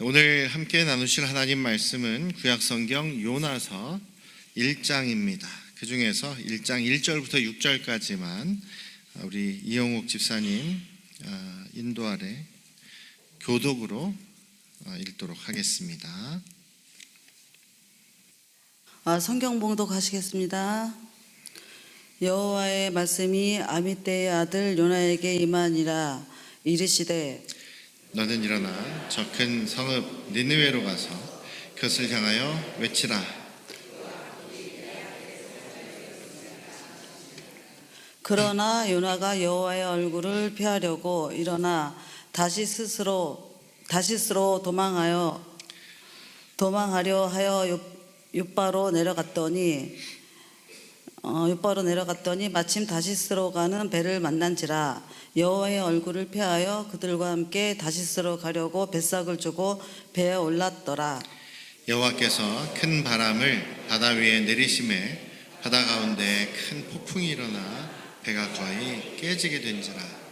오늘 함께 나누실 하나님 말씀은 구약성경 요나서 1장입니다. 그 중에서 1장 1절부터 6절까지만 우리 이영옥 집사님 인도 아래 교독으로 읽도록 하겠습니다. 성경 봉독하시겠습니다. 여호와의 말씀이 아미떼의 아들 요나에게 임하니라. 이르시되 너는 일어나 저 큰 성읍 니느웨로 가서 그것을 향하여 외치라. 그러나 요나가 여호와의 얼굴을 피하려고 일어나 다시스로 도망하려 하여 욥바로 내려갔더니 마침 다시스로 가는 배를 만난지라. 여호와의 얼굴을 피하여 그들과 함께 다시스로 가려고 뱃삭을 주고 배에 올랐더라. 여호와께서 큰 바람을 바다 위에 내리심에 바다 가운데 큰 폭풍이 일어나 배가 거의 깨지게 된지라.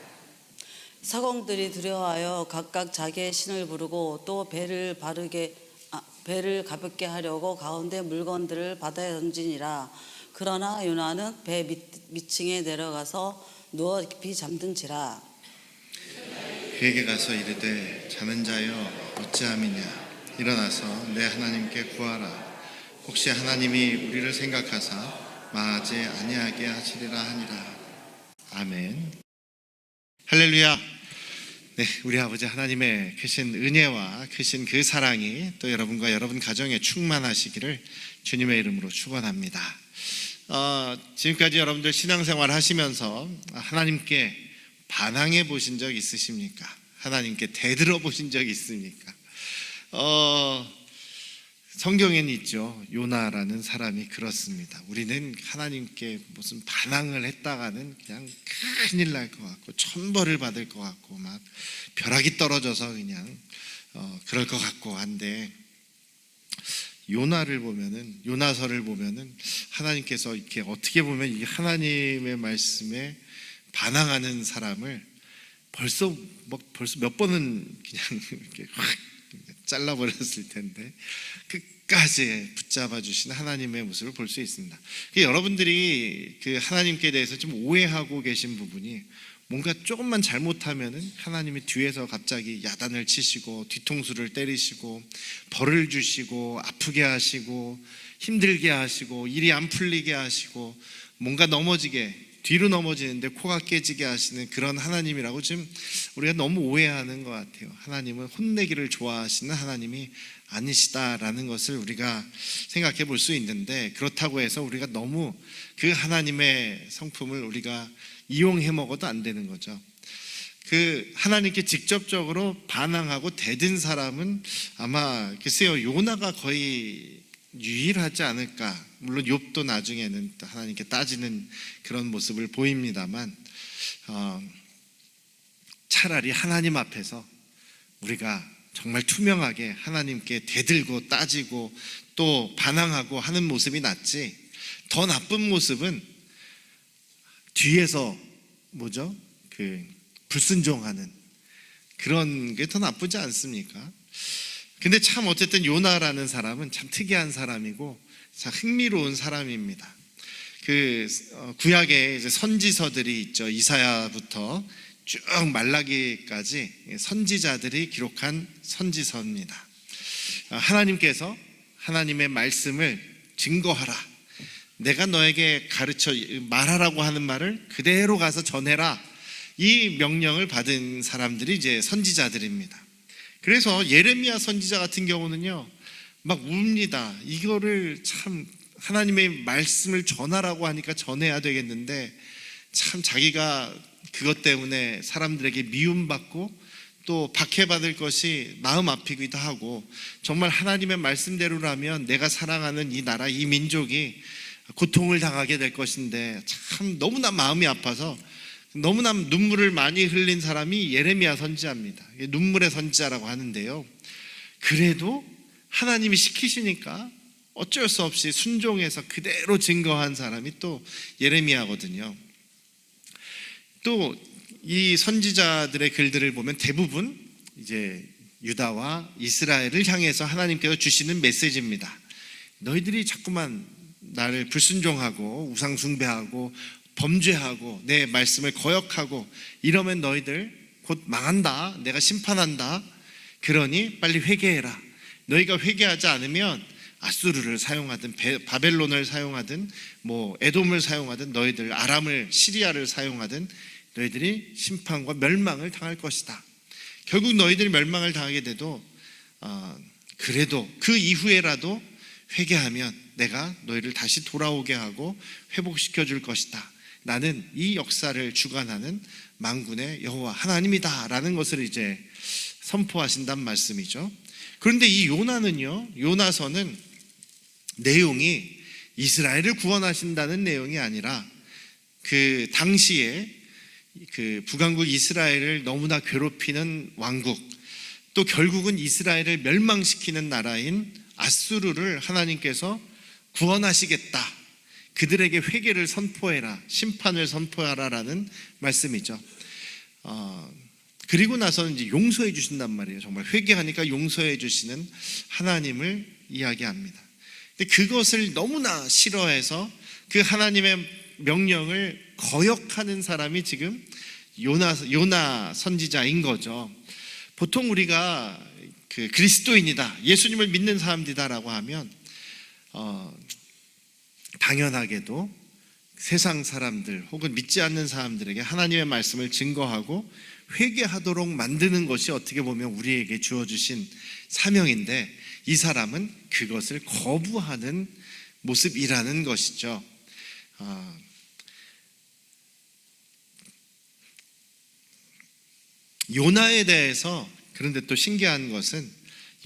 사공들이 두려워하여 각각 자기의 신을 부르고 또 배를 가볍게 하려고 가운데 물건들을 바다에 던지니라. 그러나 요나는 배 밑층에 내려가서 누워 깊이 잠든지라. 그에게 가서 이르되 자는 자여 어찌함이냐, 일어나서 내 하나님께 구하라. 혹시 하나님이 우리를 생각하사 망하지 아니하게 하시리라 하니라. 아멘. 할렐루야. 네, 우리 아버지 하나님의 크신 은혜와 크신 그 사랑이 또 여러분과 여러분 가정에 충만하시기를 주님의 이름으로 축원합니다. 지금까지 여러분들 신앙생활 하시면서 하나님께 반항해 보신 적 있으십니까? 하나님께 대들어 보신 적 있습니까? 성경에는 있죠. 요나라는 사람이 그렇습니다. 우리는 하나님께 무슨 반항을 했다가는 그냥 큰일 날 것 같고 천벌을 받을 것 같고 막 벼락이 떨어져서 그냥 그럴 것 같고 한데, 요나서를 보면은 하나님께서 이렇게 어떻게 보면 이 하나님의 말씀에 반항하는 사람을 벌써 몇 번은 그냥 이렇게 확 잘라버렸을 텐데 끝까지 붙잡아 주신 하나님의 모습을 볼 수 있습니다. 여러분들이 그 하나님께 대해서 좀 오해하고 계신 부분이, 뭔가 조금만 잘못하면은 하나님이 뒤에서 갑자기 야단을 치시고 뒤통수를 때리시고 벌을 주시고 아프게 하시고 힘들게 하시고 일이 안 풀리게 하시고 뭔가 뒤로 넘어지는데 코가 깨지게 하시는 그런 하나님이라고 지금 우리가 너무 오해하는 것 같아요. 하나님은 혼내기를 좋아하시는 하나님이 아니시다라는 것을 우리가 생각해 볼 수 있는데, 그렇다고 해서 우리가 너무 그 하나님의 성품을 우리가 이용해 먹어도 안 되는 거죠. 그 하나님께 직접적으로 반항하고 대든 사람은 아마 글쎄요, 요나가 거의 유일하지 않을까. 물론 욥도 나중에는 또 하나님께 따지는 그런 모습을 보입니다만, 차라리 하나님 앞에서 우리가 정말 투명하게 하나님께 대들고 따지고 또 반항하고 하는 모습이 낫지, 더 나쁜 모습은 뒤에서 불순종하는 그런 게 더 나쁘지 않습니까? 근데 참 어쨌든 요나라는 사람은 참 특이한 사람이고 참 흥미로운 사람입니다. 구약에 이제 선지서들이 있죠. 이사야부터 쭉 말라기까지 선지자들이 기록한 선지서입니다. 하나님께서 하나님의 말씀을 증거하라, 내가 너에게 가르쳐 말하라고 하는 말을 그대로 가서 전해라, 이 명령을 받은 사람들이 이제 선지자들입니다. 그래서 예레미야 선지자 같은 경우는요, 막 웁니다. 이거를 참 하나님의 말씀을 전하라고 하니까 전해야 되겠는데, 참 자기가 그것 때문에 사람들에게 미움받고 또 박해받을 것이 마음 아프기도 하고, 정말 하나님의 말씀대로라면 내가 사랑하는 이 나라, 이 민족이 고통을 당하게 될 것인데 참 너무나 마음이 아파서 너무나 눈물을 많이 흘린 사람이 예레미야 선지자입니다. 눈물의 선지자라고 하는데요, 그래도 하나님이 시키시니까 어쩔 수 없이 순종해서 그대로 증거한 사람이 또 예레미야거든요. 또 이 선지자들의 글들을 보면 대부분 이제 유다와 이스라엘을 향해서 하나님께서 주시는 메시지입니다. 너희들이 자꾸만 나를 불순종하고 우상 숭배하고 범죄하고 내 말씀을 거역하고 이러면 너희들 곧 망한다. 내가 심판한다. 그러니 빨리 회개해라. 너희가 회개하지 않으면 아수르를 사용하든 바벨론을 사용하든 에돔을 사용하든 너희들 아람을 시리아를 사용하든 너희들이 심판과 멸망을 당할 것이다. 결국 너희들이 멸망을 당하게 돼도 그래도 그 이후에라도 회개하면 내가 너희를 다시 돌아오게 하고 회복시켜 줄 것이다. 나는 이 역사를 주관하는 만군의 여호와 하나님이다 라는 것을 이제 선포하신단 말씀이죠. 그런데 이 요나서는 내용이 이스라엘을 구원하신다는 내용이 아니라 그 당시에 그 북왕국 이스라엘을 너무나 괴롭히는 왕국, 또 결국은 이스라엘을 멸망시키는 나라인 아수르를 하나님께서 구원하시겠다. 그들에게 회개를 선포해라, 심판을 선포하라라는 말씀이죠. 그리고 나서는 이제 용서해 주신단 말이에요. 정말 회개하니까 용서해 주시는 하나님을 이야기합니다. 근데 그것을 너무나 싫어해서 그 하나님의 명령을 거역하는 사람이 지금 요나 선지자인 거죠. 보통 우리가 그 그리스도인이다, 예수님을 믿는 사람이다라고 하면 당연하게도 세상 사람들 혹은 믿지 않는 사람들에게 하나님의 말씀을 증거하고 회개하도록 만드는 것이 어떻게 보면 우리에게 주어주신 사명인데, 이 사람은 그것을 거부하는 모습이라는 것이죠. 요나에 대해서 그런데 또 신기한 것은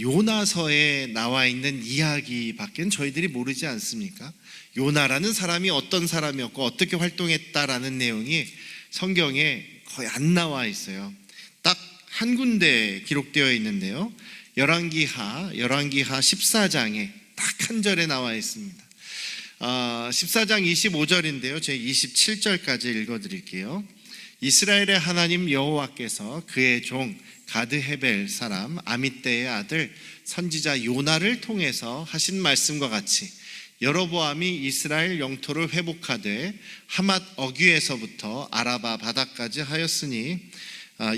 요나서에 나와 있는 이야기밖에 저희들이 모르지 않습니까? 요나라는 사람이 어떤 사람이었고 어떻게 활동했다라는 내용이 성경에 거의 안 나와 있어요. 딱 한 군데 기록되어 있는데요, 열왕기하 14장에 딱 한 절에 나와 있습니다. 14장 25절인데요 제 27절까지 읽어드릴게요. 이스라엘의 하나님 여호와께서 그의 종 가드 헤벨 사람 아미떼의 아들 선지자 요나를 통해서 하신 말씀과 같이 여로보암이 이스라엘 영토를 회복하되 하맛 어귀에서부터 아라바 바다까지 하였으니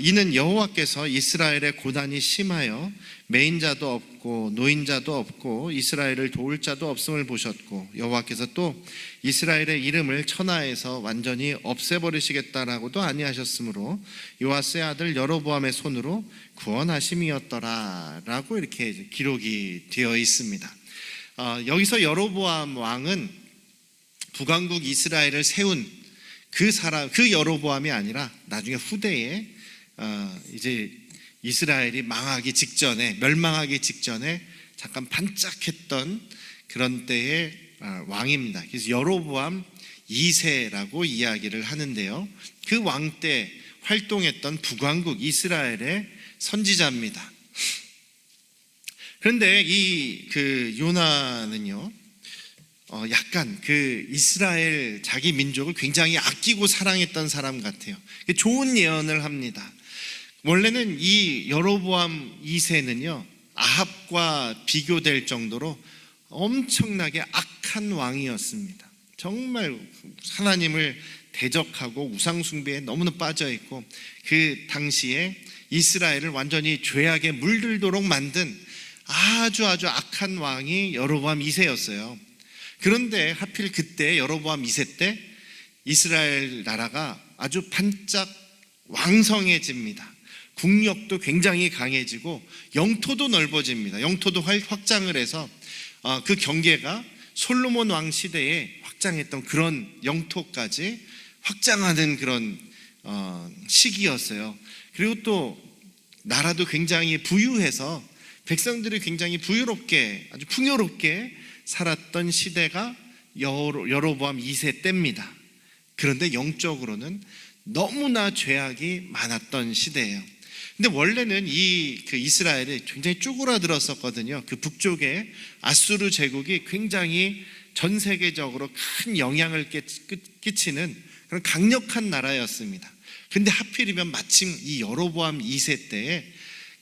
이는 여호와께서 이스라엘의 고난이 심하여 매인자도 없고 노인자도 없고 이스라엘을 도울 자도 없음을 보셨고 여호와께서 또 이스라엘의 이름을 천하에서 완전히 없애버리시겠다라고도 아니하셨으므로 요아스의 아들 여로보암의 손으로 구원하심이었더라 라고 이렇게 기록이 되어 있습니다. 여기서 여로보암 왕은 북왕국 이스라엘을 세운 그 여로보암이 아니라 나중에 후대에 이제 이스라엘이 멸망하기 직전에 잠깐 반짝했던 그런 때의 왕입니다. 그래서 여로보암 2세라고 이야기를 하는데요, 그 왕 때 활동했던 북왕국 이스라엘의 선지자입니다. 그런데 그 요나는요, 약간 그 이스라엘 자기 민족을 굉장히 아끼고 사랑했던 사람 같아요. 좋은 예언을 합니다. 원래는 이 여로보암 2세는요 아합과 비교될 정도로 엄청나게 악한 왕이었습니다. 정말 하나님을 대적하고 우상숭배에 너무나 빠져있고 그 당시에 이스라엘을 완전히 죄악에 물들도록 만든 아주 악한 왕이 여로보암 2세였어요. 그런데 하필 그때 여로보암 2세 때 이스라엘 나라가 아주 반짝 왕성해집니다. 국력도 굉장히 강해지고 영토도 넓어집니다. 영토도 확장을 해서 그 경계가 솔로몬 왕 시대에 확장했던 그런 영토까지 확장하는 그런 시기였어요. 그리고 또 나라도 굉장히 부유해서 백성들이 굉장히 부유롭게 아주 풍요롭게 살았던 시대가 여로보암 2세 때입니다. 그런데 영적으로는 너무나 죄악이 많았던 시대예요. 근데 원래는 그 이스라엘이 굉장히 쪼그라들었었거든요. 그 북쪽에 아수르 제국이 굉장히 전 세계적으로 큰 영향을 끼치는 그런 강력한 나라였습니다. 근데 하필이면 마침 이 여로보암 2세 때에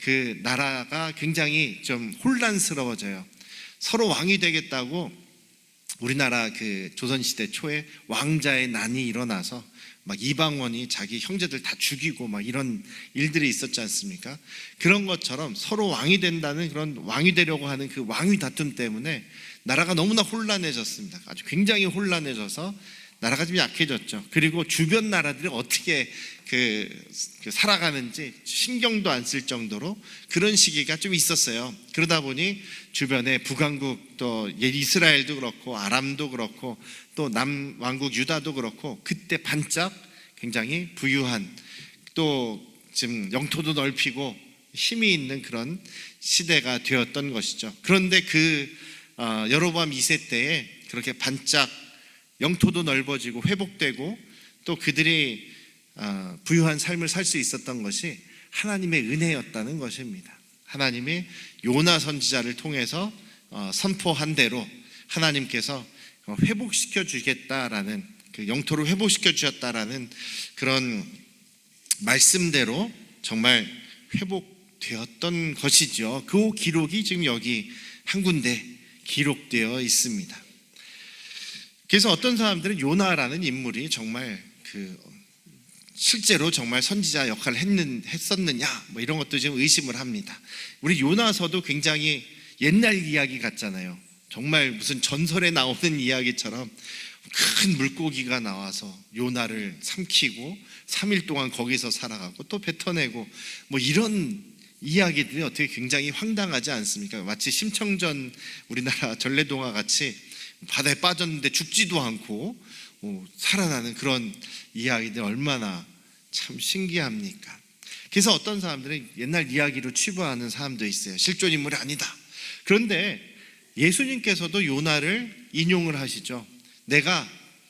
그 나라가 굉장히 좀 혼란스러워져요. 서로 왕이 되겠다고 우리나라 그 조선시대 초에 왕자의 난이 일어나서 막 이방원이 자기 형제들 다 죽이고 막 이런 일들이 있었지 않습니까? 그런 것처럼 서로 왕이 된다는 그런 왕이 되려고 하는 그 왕위 다툼 때문에 나라가 너무나 혼란해졌습니다. 아주 굉장히 혼란해져서 나라가 좀 약해졌죠. 그리고 주변 나라들이 어떻게 살아가는지 신경도 안 쓸 정도로 그런 시기가 좀 있었어요. 그러다 보니 주변에 북왕국 또 이스라엘도 그렇고 아람도 그렇고 또 남왕국 유다도 그렇고 그때 반짝 굉장히 부유한 또 지금 영토도 넓히고 힘이 있는 그런 시대가 되었던 것이죠. 그런데 여로보암 2세 때에 그렇게 반짝 영토도 넓어지고 회복되고 또 그들이 부유한 삶을 살 수 있었던 것이 하나님의 은혜였다는 것입니다. 하나님이 요나 선지자를 통해서 선포한 대로 하나님께서 회복시켜 주겠다라는 그 영토를 회복시켜 주셨다라는 그런 말씀대로 정말 회복되었던 것이죠. 그 기록이 지금 여기 한 군데 기록되어 있습니다. 그래서 어떤 사람들은 요나라는 인물이 정말 실제로 정말 선지자 역할을 했었느냐 뭐 이런 것도 지금 의심을 합니다. 우리 요나서도 굉장히 옛날 이야기 같잖아요. 정말 무슨 전설에 나오는 이야기처럼 큰 물고기가 나와서 요나를 삼키고 3일 동안 거기서 살아가고 또 뱉어내고 뭐 이런 이야기들이 어떻게 굉장히 황당하지 않습니까? 마치 심청전 우리나라 전래동화 같이 바다에 빠졌는데 죽지도 않고 살아나는 그런 이야기들 얼마나 참 신기합니까? 그래서 어떤 사람들은 옛날 이야기로 치부하는 사람도 있어요. 실존 인물이 아니다. 그런데 예수님께서도 요나를 인용을 하시죠.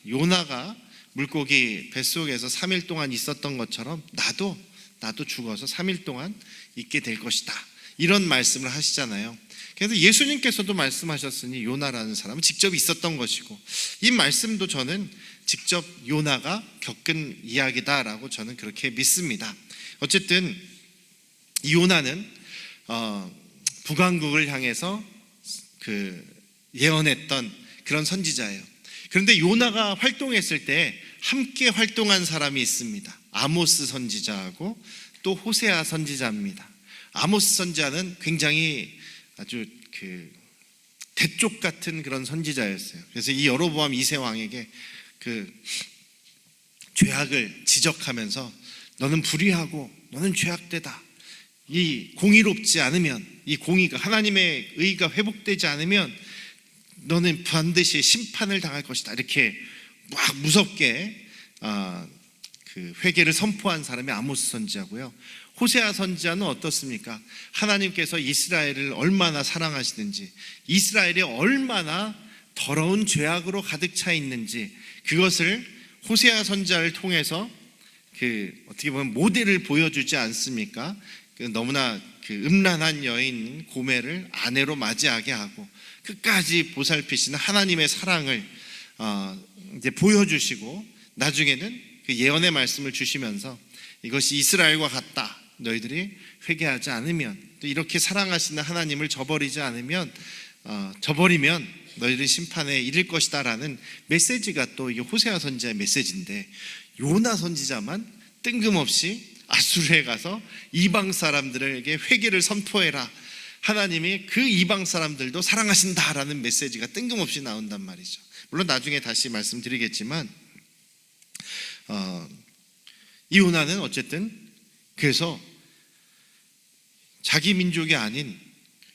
요나가 물고기 뱃속에서 3일 동안 있었던 것처럼 나도 죽어서 3일 동안 있게 될 것이다. 이런 말씀을 하시잖아요. 그래서 예수님께서도 말씀하셨으니 요나라는 사람은 직접 있었던 것이고 이 말씀도 저는 직접 요나가 겪은 이야기다라고 저는 그렇게 믿습니다. 어쨌든 이 요나는 북왕국을 향해서 예언했던 그런 선지자예요. 그런데 요나가 활동했을 때 함께 활동한 사람이 있습니다. 아모스 선지자하고 또 호세아 선지자입니다. 아모스 선지자는 굉장히 아주 대쪽 같은 그런 선지자였어요. 그래서 이 여로보암 2세 왕에게 죄악을 지적하면서 너는 불의하고 너는 죄악되다. 이 공의롭지 않으면 이 공의가 하나님의 의가 회복되지 않으면 너는 반드시 심판을 당할 것이다. 이렇게 막 무섭게 회개를 선포한 사람이 아모스 선지자고요. 호세아 선지자는 어떻습니까? 하나님께서 이스라엘을 얼마나 사랑하시는지, 이스라엘이 얼마나 더러운 죄악으로 가득 차 있는지 그것을 호세아 선지자를 통해서 어떻게 보면 모델을 보여주지 않습니까? 너무나 음란한 여인 고멜을 아내로 맞이하게 하고 끝까지 보살피시는 하나님의 사랑을 이제 보여주시고 나중에는 그 예언의 말씀을 주시면서 이것이 이스라엘과 같다. 너희들이 회개하지 않으면 또 이렇게 사랑하시는 하나님을 저버리면 너희들이 심판에 이를 것이다라는 메시지가 또 이 호세아 선지자의 메시지인데 요나 선지자만 뜬금없이 아수르에 가서 이방 사람들에게 회개를 선포해라. 하나님이 그 이방 사람들도 사랑하신다라는 메시지가 뜬금없이 나온단 말이죠. 물론 나중에 다시 말씀드리겠지만 이 요나는 어쨌든 그래서 자기 민족이 아닌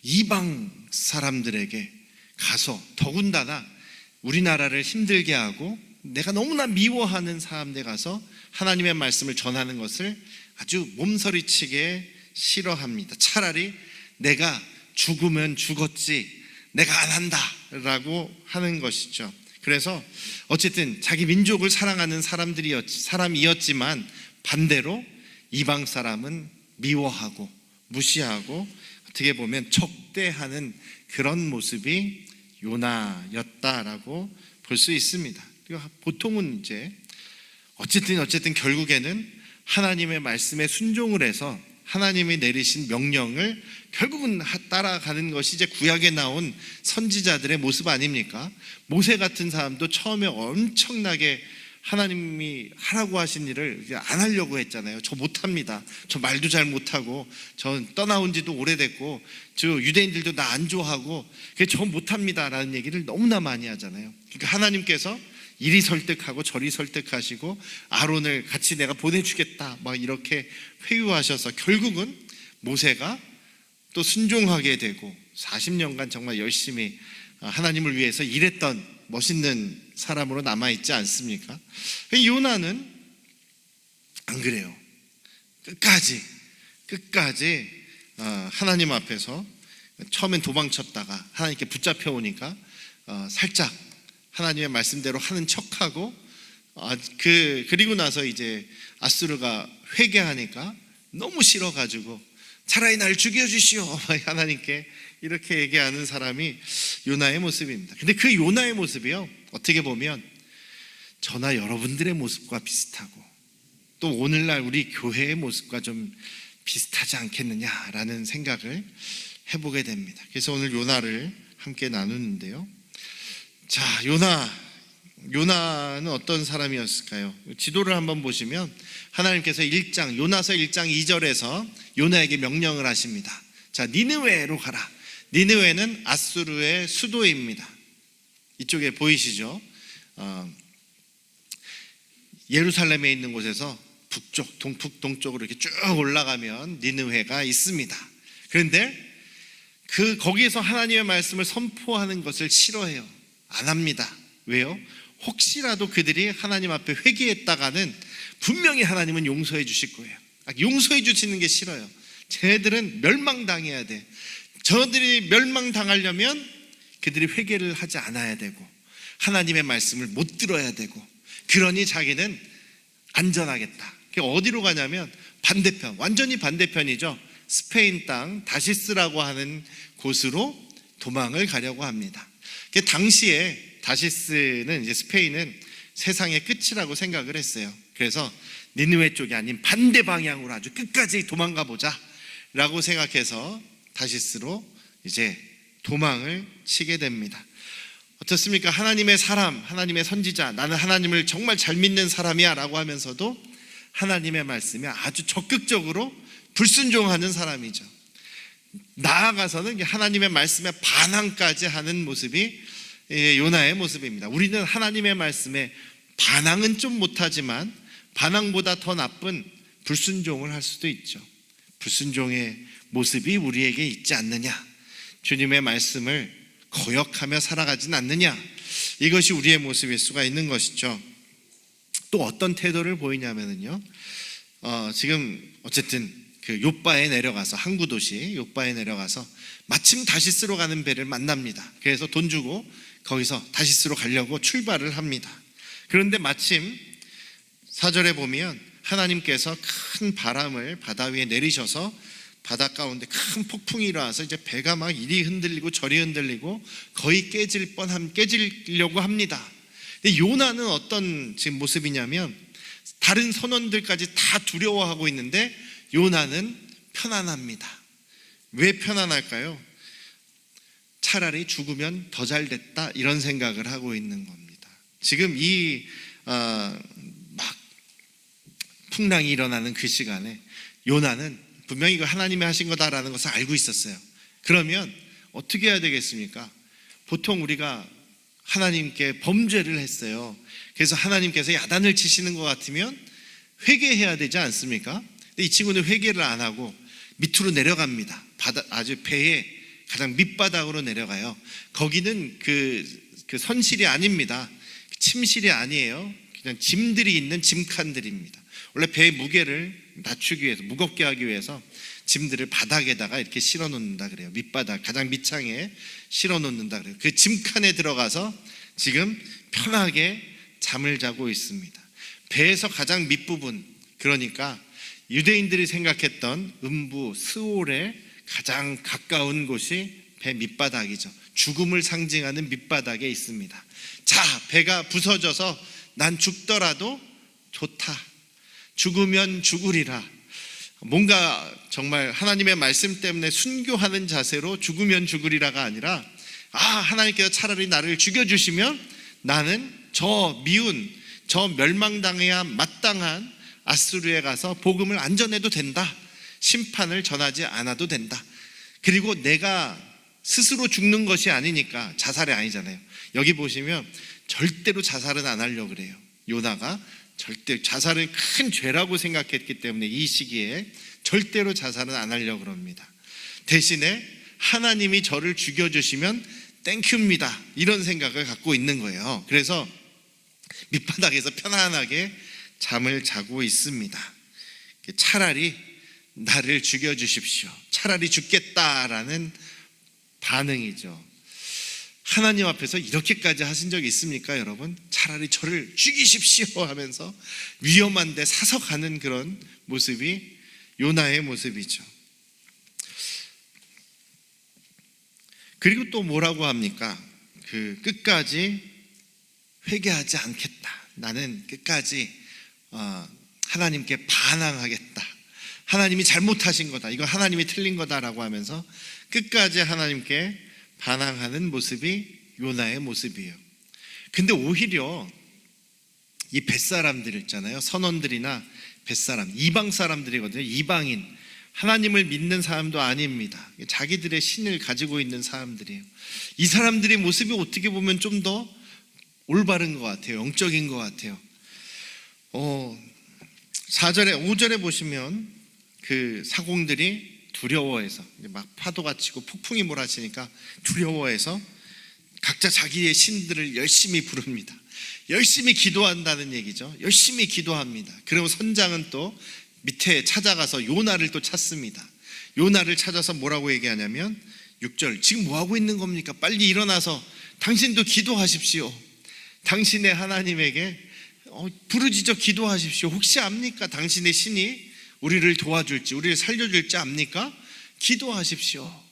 이방 사람들에게 가서 더군다나 우리나라를 힘들게 하고 내가 너무나 미워하는 사람들에 가서 하나님의 말씀을 전하는 것을 아주 몸서리치게 싫어합니다. 차라리 내가 죽으면 죽었지 내가 안 한다라고 하는 것이죠. 그래서 어쨌든 자기 민족을 사랑하는 사람이었지만 반대로 이방 사람은 미워하고 무시하고 어떻게 보면 적대하는 그런 모습이 요나였다라고 볼 수 있습니다. 그리고 보통은 이제 어쨌든 결국에는 하나님의 말씀에 순종을 해서 하나님이 내리신 명령을 결국은 따라가는 것이 이제 구약에 나온 선지자들의 모습 아닙니까? 모세 같은 사람도 처음에 엄청나게 하나님이 하라고 하신 일을 안 하려고 했잖아요. 저 못합니다. 저 말도 잘 못하고, 전 떠나온 지도 오래됐고, 저 유대인들도 나 안 좋아하고, 저 못합니다 라는 얘기를 너무나 많이 하잖아요. 그러니까 하나님께서 이리 설득하고 저리 설득하시고 아론을 같이 내가 보내주겠다 막 이렇게 회유하셔서 결국은 모세가 또 순종하게 되고 40년간 정말 열심히 하나님을 위해서 일했던 멋있는 사람으로 남아있지 않습니까? 요나는 안 그래요. 끝까지 하나님 앞에서 처음엔 도망쳤다가 하나님께 붙잡혀 오니까 살짝 하나님의 말씀대로 하는 척하고 그리고 나서 이제 아수르가 회개하니까 너무 싫어가지고 차라리 날 죽여주시오 하나님께 이렇게 얘기하는 사람이 요나의 모습입니다. 근데 그 요나의 모습이요, 어떻게 보면 저나 여러분들의 모습과 비슷하고 또 오늘날 우리 교회의 모습과 좀 비슷하지 않겠느냐라는 생각을 해보게 됩니다. 그래서 오늘 요나를 함께 나누는데요. 자, 요나는 어떤 사람이었을까요? 지도를 한번 보시면 하나님께서 요나서 1장 2절에서 요나에게 명령을 하십니다. 자, 니느웨로 가라. 니느웨는 아수르의 수도입니다. 이쪽에 보이시죠? 예루살렘에 있는 곳에서 동쪽으로 이렇게 쭉 올라가면 니느웨가 있습니다. 그런데 거기에서 하나님의 말씀을 선포하는 것을 싫어해요. 안 합니다. 왜요? 혹시라도 그들이 하나님 앞에 회개했다가는 분명히 하나님은 용서해 주실 거예요. 용서해 주시는 게 싫어요. 쟤네들은 멸망당해야 돼. 저들이 멸망당하려면 그들이 회개를 하지 않아야 되고 하나님의 말씀을 못 들어야 되고, 그러니 자기는 안전하겠다. 어디로 가냐면 반대편, 완전히 반대편이죠. 스페인 땅 다시스라고 하는 곳으로 도망을 가려고 합니다. 당시에 다시스는 이제 스페인은 세상의 끝이라고 생각을 했어요. 그래서 니느웨 쪽이 아닌 반대 방향으로 아주 끝까지 도망가 보자 라고 생각해서 다시스로 이제 도망을 치게 됩니다. 어떻습니까? 하나님의 사람, 하나님의 선지자, 나는 하나님을 정말 잘 믿는 사람이야 라고 하면서도 하나님의 말씀에 아주 적극적으로 불순종하는 사람이죠. 나아가서는 하나님의 말씀에 반항까지 하는 모습이 요나의 모습입니다. 우리는 하나님의 말씀에 반항은 좀 못하지만 반항보다 더 나쁜 불순종을 할 수도 있죠. 불순종의 모습이 우리에게 있지 않느냐, 주님의 말씀을 거역하며 살아가진 않느냐, 이것이 우리의 모습일 수가 있는 것이죠. 또 어떤 태도를 보이냐면요, 지금 어쨌든 그 요바에 내려가서, 항구 도시 요바에 내려가서 마침 다시스로 가는 배를 만납니다. 그래서 돈 주고 거기서 다시스로 가려고 출발을 합니다. 그런데 마침 4절에 보면 하나님께서 큰 바람을 바다 위에 내리셔서 바다 가운데 큰 폭풍이 일어나서 이제 배가 막 이리 흔들리고 저리 흔들리고 거의 깨지려고 합니다. 근데 요나는 어떤 지금 모습이냐면 다른 선원들까지 다 두려워하고 있는데 요나는 편안합니다. 왜 편안할까요? 차라리 죽으면 더 잘 됐다 이런 생각을 하고 있는 겁니다. 지금 막 풍랑이 일어나는 그 시간에 요나는 분명히 이거 하나님이 하신 거다라는 것을 알고 있었어요. 그러면 어떻게 해야 되겠습니까? 보통 우리가 하나님께 범죄를 했어요. 그래서 하나님께서 야단을 치시는 것 같으면 회개해야 되지 않습니까? 근데 이 친구는 회개를 안 하고 밑으로 내려갑니다. 아주 배의 가장 밑바닥으로 내려가요. 거기는 그 선실이 아닙니다. 침실이 아니에요. 그냥 짐들이 있는 짐칸들입니다. 원래 배의 무게를 낮추기 위해서, 무겁게 하기 위해서 짐들을 바닥에다가 이렇게 실어 놓는다 그래요. 밑바닥, 가장 밑창에 실어 놓는다 그래요. 그 짐칸에 들어가서 지금 편하게 잠을 자고 있습니다. 배에서 가장 밑부분, 그러니까 유대인들이 생각했던 음부 스올에 가장 가까운 곳이 배 밑바닥이죠. 죽음을 상징하는 밑바닥에 있습니다. 자, 배가 부서져서 난 죽더라도 좋다, 죽으면 죽으리라, 뭔가 정말 하나님의 말씀 때문에 순교하는 자세로 죽으면 죽으리라가 아니라 하나님께서 차라리 나를 죽여주시면 나는 저 미운, 저 멸망당해야 마땅한 아수르에 가서 복음을 안 전해도 된다. 심판을 전하지 않아도 된다. 그리고 내가 스스로 죽는 것이 아니니까, 자살이 아니잖아요. 여기 보시면 절대로 자살은 안 하려고 그래요. 요나가 절대 자살은 큰 죄라고 생각했기 때문에 이 시기에 절대로 자살은 안 하려고 그럽니다. 대신에 하나님이 저를 죽여주시면 땡큐입니다, 이런 생각을 갖고 있는 거예요. 그래서 밑바닥에서 편안하게 잠을 자고 있습니다. 차라리 나를 죽여주십시오, 차라리 죽겠다라는 반응이죠. 하나님 앞에서 이렇게까지 하신 적이 있습니까, 여러분? 차라리 저를 죽이십시오 하면서 위험한데 사서 가는 그런 모습이 요나의 모습이죠. 그리고 또 뭐라고 합니까? 끝까지 회개하지 않겠다. 나는 끝까지 하나님께 반항하겠다. 하나님이 잘못하신 거다, 이거 하나님이 틀린 거다라고 하면서 끝까지 하나님께 반항하는 모습이 요나의 모습이에요. 근데 오히려 이 뱃사람들 있잖아요, 선원들이나 뱃사람, 이방 사람들이거든요. 이방인, 하나님을 믿는 사람도 아닙니다. 자기들의 신을 가지고 있는 사람들이에요. 이 사람들의 모습이 어떻게 보면 좀 더 올바른 것 같아요. 영적인 것 같아요. 4절에 5절에 보시면 그 사공들이 두려워해서, 막 파도가 치고 폭풍이 몰아치니까 두려워해서 각자 자기의 신들을 열심히 부릅니다. 열심히 기도한다는 얘기죠. 열심히 기도합니다. 그리고 선장은 또 밑에 찾아가서 요나를 또 찾습니다. 요나를 찾아서 뭐라고 얘기하냐면 6절, 지금 뭐 하고 있는 겁니까? 빨리 일어나서 당신도 기도하십시오. 당신의 하나님에게 부르짖어 기도하십시오. 혹시 압니까? 당신의 신이 우리를 도와줄지, 우리를 살려줄지 압니까? 기도하십시오.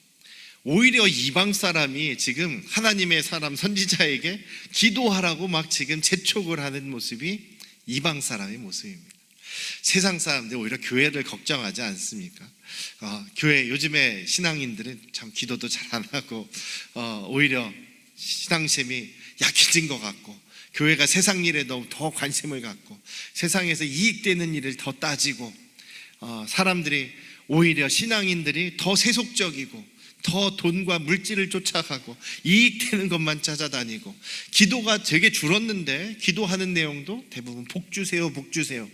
오히려 이방 사람이 지금 하나님의 사람 선지자에게 기도하라고 막 지금 재촉을 하는 모습이 이방 사람의 모습입니다. 세상 사람들 오히려 교회를 걱정하지 않습니까? 교회 요즘에 신앙인들은 참 기도도 잘 안 하고 오히려 신앙심이 약해진 것 같고, 교회가 세상 일에 더 관심을 갖고 세상에서 이익되는 일을 더 따지고, 사람들이 오히려 신앙인들이 더 세속적이고 더 돈과 물질을 쫓아가고 이익되는 것만 찾아다니고, 기도가 되게 줄었는데 기도하는 내용도 대부분 복 주세요, 복 주세요,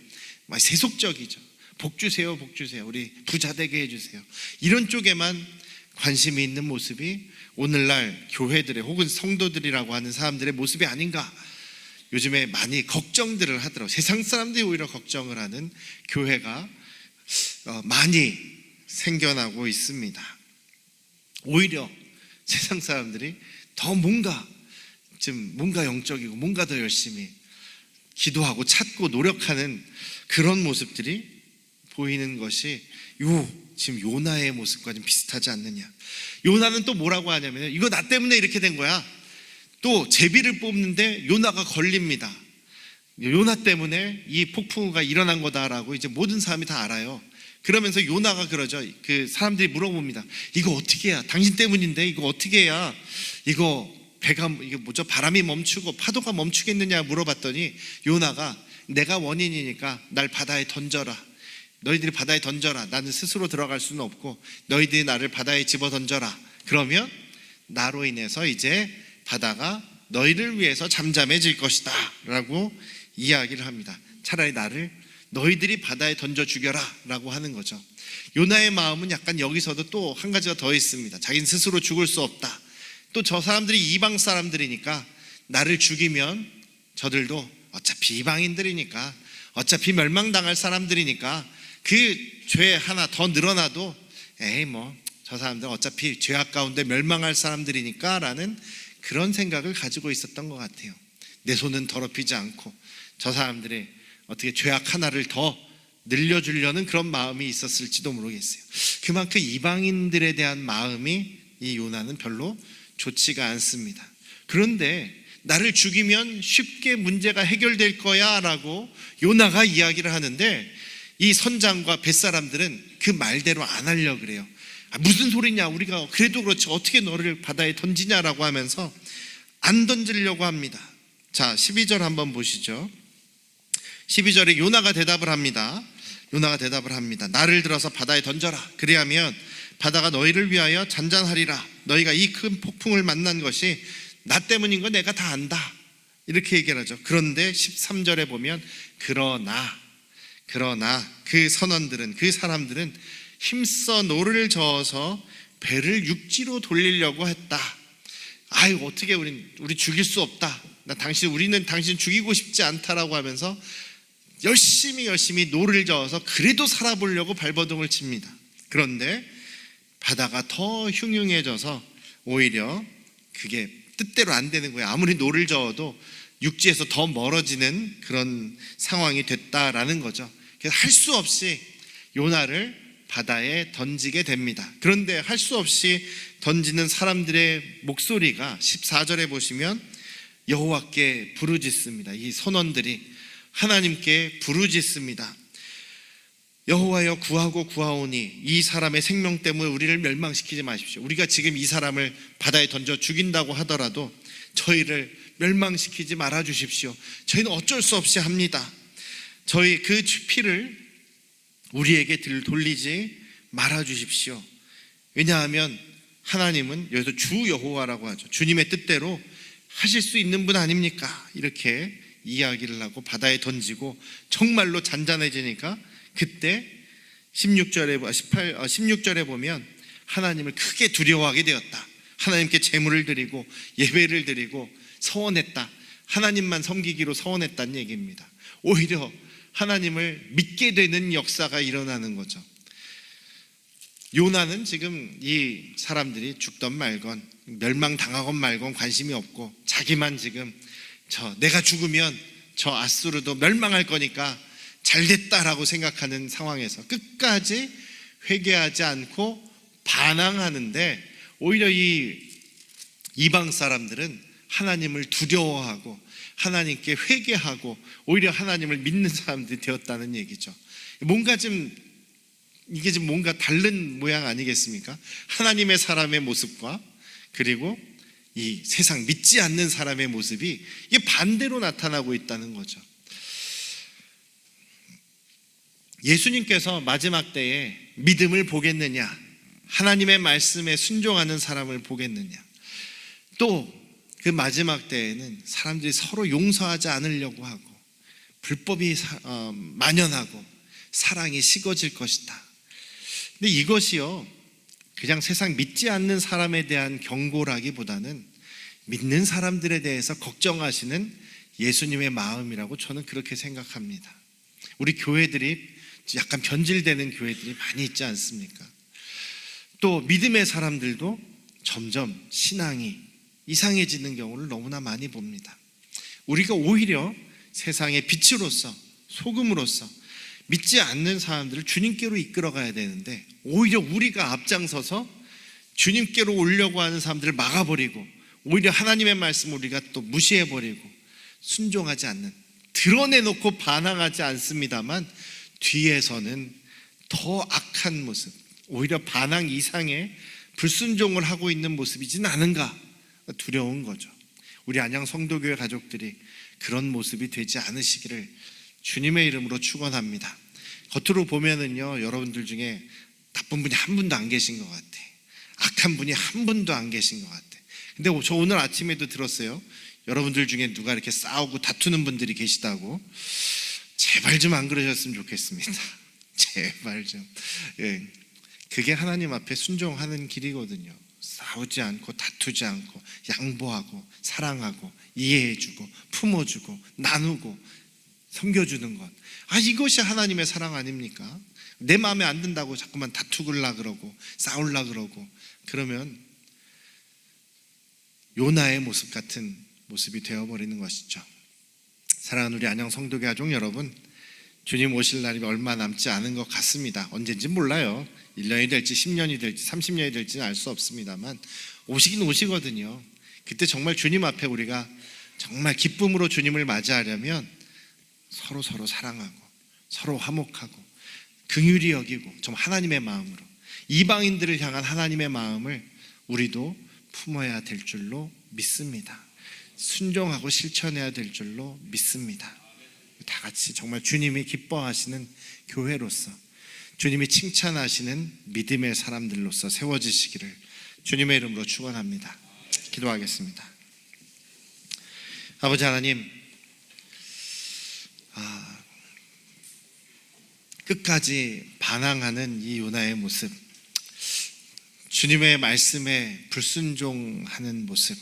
막 세속적이죠. 복 주세요, 복 주세요, 우리 부자 되게 해주세요, 이런 쪽에만 관심이 있는 모습이 오늘날 교회들의 혹은 성도들이라고 하는 사람들의 모습이 아닌가. 요즘에 많이 걱정들을 하더라고요. 세상 사람들이 오히려 걱정을 하는 교회가 많이 생겨나고 있습니다. 오히려 세상 사람들이 더 뭔가 영적이고 뭔가 더 열심히 기도하고 찾고 노력하는 그런 모습들이 보이는 것이 지금 요나의 모습과 좀 비슷하지 않느냐. 요나는 또 뭐라고 하냐면, 이거 나 때문에 이렇게 된 거야. 또 제비를 뽑는데 요나가 걸립니다. 요나 때문에 이 폭풍우가 일어난 거다라고 이제 모든 사람이 다 알아요. 그러면서 요나가 그러죠. 그 사람들이 물어봅니다. 이거 어떻게 해야, 당신 때문인데 이거 어떻게 해야 이거 바람이 멈추고 파도가 멈추겠느냐 물어봤더니 요나가, 내가 원인이니까 날 바다에 던져라. 너희들이 바다에 던져라. 나는 스스로 들어갈 수는 없고 너희들이 나를 바다에 집어 던져라. 그러면 나로 인해서 이제 바다가 너희를 위해서 잠잠해질 것이다 라고 이야기를 합니다. 차라리 너희들이 바다에 던져 죽여라 라고 하는 거죠. 요나의 마음은 약간 여기서도 또 한 가지가 더 있습니다. 자기는 스스로 죽을 수 없다. 또 저 사람들이 이방 사람들이니까 나를 죽이면 저들도 어차피 이방인들이니까, 어차피 멸망당할 사람들이니까 그 죄 하나 더 늘어나도 저 사람들 어차피 죄악 가운데 멸망할 사람들이니까 라는 그런 생각을 가지고 있었던 것 같아요. 내 손은 더럽히지 않고 저 사람들의 어떻게 죄악 하나를 더 늘려주려는 그런 마음이 있었을지도 모르겠어요. 그만큼 이방인들에 대한 마음이 이 요나는 별로 좋지가 않습니다. 그런데 나를 죽이면 쉽게 문제가 해결될 거야 라고 요나가 이야기를 하는데, 이 선장과 뱃사람들은 그 말대로 안 하려고 그래요. 무슨 소리냐, 우리가 그래도 그렇지 어떻게 너를 바다에 던지냐라고 하면서 안 던지려고 합니다. 자, 12절 한번 보시죠. 12절에 요나가 대답을 합니다. 나를 들어서 바다에 던져라. 그리하면 바다가 너희를 위하여 잔잔하리라. 너희가 이 큰 폭풍을 만난 것이 나 때문인 거 내가 다 안다. 이렇게 얘기를 하죠. 그런데 13절에 보면 그러나 그 선원들은, 그 사람들은 힘써 노를 저어서 배를 육지로 돌리려고 했다. 아유, 어떻게 우리 죽일 수 없다. 우리는 당신 죽이고 싶지 않다라고 하면서 열심히 노를 저어서 그래도 살아보려고 발버둥을 칩니다. 그런데 바다가 더 흉흉해져서 오히려 그게 뜻대로 안 되는 거예요. 아무리 노를 저어도 육지에서 더 멀어지는 그런 상황이 됐다라는 거죠. 그래서 할 수 없이 요나를 바다에 던지게 됩니다. 그런데 할 수 없이 던지는 사람들의 목소리가 14절에 보시면 여호와께 부르짖습니다. 이 선원들이 하나님께 부르짖습니다. 여호와여, 구하오니 이 사람의 생명 때문에 우리를 멸망시키지 마십시오. 우리가 지금 이 사람을 바다에 던져 죽인다고 하더라도 저희를 멸망시키지 말아 주십시오. 저희는 어쩔 수 없이 합니다. 저희 그 피를 우리에게 돌리지 말아 주십시오. 왜냐하면 하나님은 여기서 주 여호와라고 하죠. 주님의 뜻대로 하실 수 있는 분 아닙니까? 이렇게 이야기를 하고 바다에 던지고 정말로 잔잔해지니까 그때 16절에 보면 하나님을 크게 두려워하게 되었다. 하나님께 제물을 드리고 예배를 드리고 서원했다. 하나님만 섬기기로 서원했다는 얘기입니다. 오히려 하나님을 믿게 되는 역사가 일어나는 거죠. 요나는 지금 이 사람들이 죽던 말건 멸망당하건 말건 관심이 없고 자기만 지금 내가 죽으면 저 아수르도 멸망할 거니까 잘됐다라고 생각하는 상황에서 끝까지 회개하지 않고 반항하는데 오히려 이 이방 사람들은 하나님을 두려워하고 하나님께 회개하고 오히려 하나님을 믿는 사람들이 되었다는 얘기죠. 이게 좀 뭔가 다른 모양 아니겠습니까? 하나님의 사람의 모습과 그리고 이 세상 믿지 않는 사람의 모습이 이게 반대로 나타나고 있다는 거죠. 예수님께서 마지막 때에 믿음을 보겠느냐, 하나님의 말씀에 순종하는 사람을 보겠느냐, 또 그 마지막 때에는 사람들이 서로 용서하지 않으려고 하고 불법이 만연하고 사랑이 식어질 것이다. 근데 이것이요, 그냥 세상 믿지 않는 사람에 대한 경고라기보다는 믿는 사람들에 대해서 걱정하시는 예수님의 마음이라고 저는 그렇게 생각합니다. 우리 교회들이 약간 변질되는 교회들이 많이 있지 않습니까? 또 믿음의 사람들도 점점 신앙이 이상해지는 경우를 너무나 많이 봅니다. 우리가 오히려 세상의 빛으로서 소금으로서 믿지 않는 사람들을 주님께로 이끌어가야 되는데 오히려 우리가 앞장서서 주님께로 오려고 하는 사람들을 막아버리고 오히려 하나님의 말씀을 우리가 또 무시해버리고 순종하지 않는, 드러내놓고 반항하지 않습니다만 뒤에서는 더 악한 모습, 오히려 반항 이상의 불순종을 하고 있는 모습이진 않은가 두려운 거죠. 우리 안양 성도교회 가족들이 그런 모습이 되지 않으시기를 주님의 이름으로 축원합니다. 겉으로 보면은요, 여러분들 중에 나쁜 분이 한 분도 안 계신 것 같아. 악한 분이 한 분도 안 계신 것 같아. 근데 저 오늘 아침에도 들었어요. 여러분들 중에 누가 이렇게 싸우고 다투는 분들이 계시다고. 제발 좀 안 그러셨으면 좋겠습니다. 제발 좀. 예. 그게 하나님 앞에 순종하는 길이거든요. 싸우지 않고 다투지 않고 양보하고 사랑하고 이해해주고 품어주고 나누고 섬겨주는 것. 이것이 하나님의 사랑 아닙니까? 내 마음에 안 든다고 자꾸만 다투려고 그러고 싸우려고 그러고 그러면 요나의 모습 같은 모습이 되어버리는 것이죠. 사랑하는 우리 안양 성도 가족 여러분, 주님 오실 날이 얼마 남지 않은 것 같습니다. 언젠지 몰라요. 1년이 될지 10년이 될지 30년이 될지는 알 수 없습니다만 오시긴 오시거든요. 그때 정말 주님 앞에 우리가 정말 기쁨으로 주님을 맞이하려면 서로 사랑하고 서로 화목하고 긍휼히 여기고 정말 하나님의 마음으로 이방인들을 향한 하나님의 마음을 우리도 품어야 될 줄로 믿습니다. 순종하고 실천해야 될 줄로 믿습니다. 다 같이 정말 주님이 기뻐하시는 교회로서, 주님이 칭찬하시는 믿음의 사람들로서 세워지시기를 주님의 이름으로 축원합니다. 기도하겠습니다. 아버지 하나님, 끝까지 반항하는 이 요나의 모습, 주님의 말씀에 불순종하는 모습,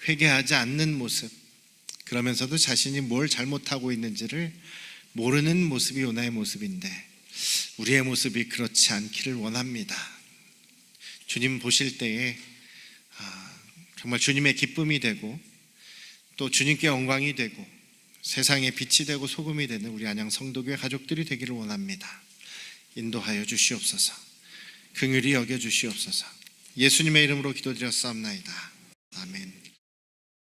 회개하지 않는 모습, 그러면서도 자신이 뭘 잘못하고 있는지를 모르는 모습이 요나의 모습인데 우리의 모습이 그렇지 않기를 원합니다. 주님 보실 때에 정말 주님의 기쁨이 되고 또 주님께 영광이 되고 세상에 빛이 되고 소금이 되는 우리 안양 성도교회 가족들이 되기를 원합니다. 인도하여 주시옵소서. 긍휼히 여겨 주시옵소서. 예수님의 이름으로 기도드렸사옵나이다. 아멘.